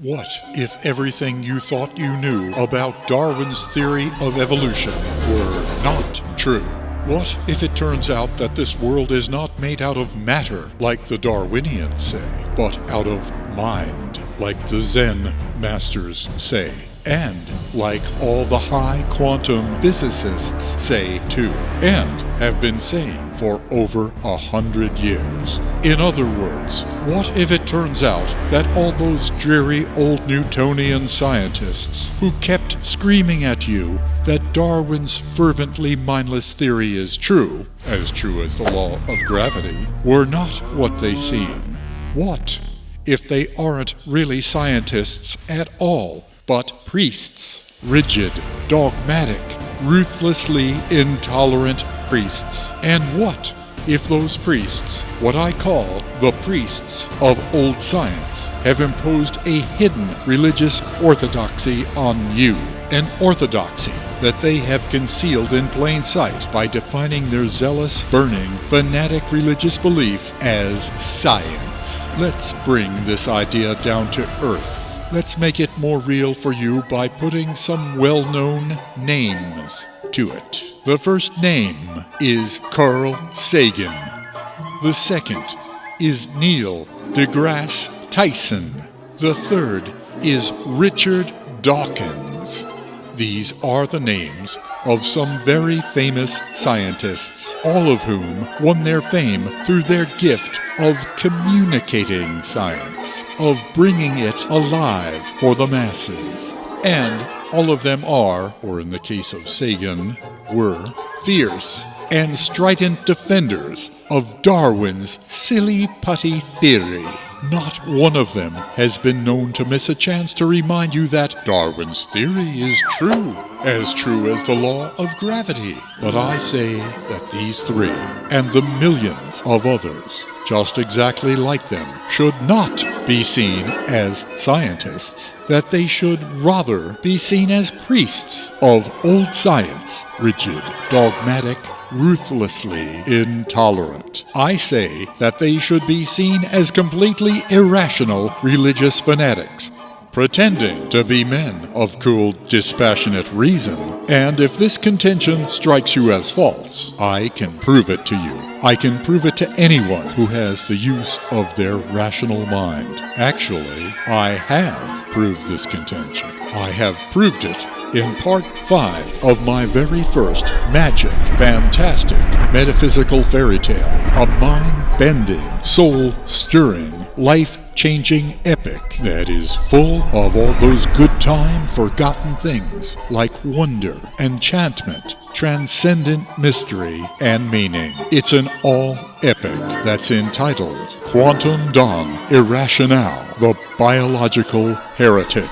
What if everything you thought you knew about Darwin's theory of evolution were not true? What if it turns out that this world is not made out of matter, like the Darwinians say, but out of mind, like the Zen masters say, and like all the high quantum physicists say too, and have been saying for over 100 years? In other words, what if it turns out that all those dreary old Newtonian scientists who kept screaming at you that Darwin's fervently mindless theory is true as the law of gravity, were not what they seem? What if they aren't really scientists at all, but priests? Rigid, dogmatic, ruthlessly intolerant priests. And what if those priests, what I call the priests of old science, have imposed a hidden religious orthodoxy on you? An orthodoxy that they have concealed in plain sight by defining their zealous, burning, fanatic religious belief as science. Let's bring this idea down to earth. Let's make it more real for you by putting some well-known names to it. The first name is Carl Sagan. The second is Neil deGrasse Tyson. The third is Richard Dawkins. These are the names of some very famous scientists, all of whom won their fame through their gift of communicating science, of bringing it alive for the masses. And all of them are, or in the case of Sagan, were, fierce and strident defenders of Darwin's silly putty theory. Not one of them has been known to miss a chance to remind you that Darwin's theory is true as the law of gravity. But I say that these three, and the millions of others just exactly like them, should not be seen as scientists, that they should rather be seen as priests of old science, rigid, dogmatic, ruthlessly intolerant. I say that they should be seen as completely irrational religious fanatics, pretending to be men of cool, dispassionate reason. And if this contention strikes you as false, I can prove it to you. I can prove it to anyone who has the use of their rational mind. Actually, I have proved this contention. I have proved it in part 5 of my very first magic, fantastic, metaphysical fairy tale, a mind-bending, soul-stirring, life-changing epic that is full of all those good-time, forgotten things like wonder, enchantment, transcendent mystery, and meaning. It's an all-epic that's entitled Quantum Don Irrational, the Biological Heretic.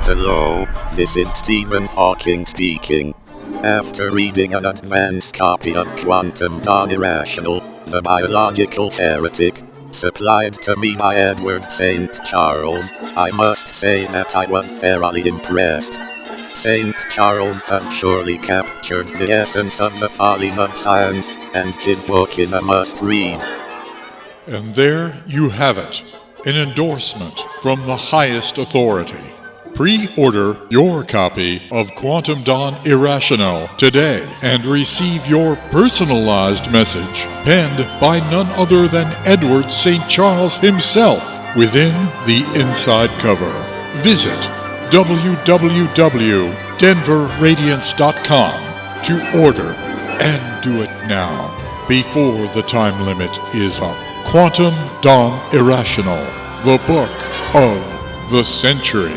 Hello, this is Stephen Hawking speaking. After reading an advanced copy of Quantum Don Irrational, the Biological Heretic, supplied to me by Edward St. Charles, I must say that I was thoroughly impressed. St. Charles has surely captured the essence of the follies of science, and his book is a must-read. And there you have it, an endorsement from the highest authority. Pre-order your copy of Quantum Don Irrational today and receive your personalized message penned by none other than Edward St. Charles himself within the inside cover. Visit www.denverradiance.com to order, and do it now before the time limit is up. Quantum Don Irrational, the book of the century.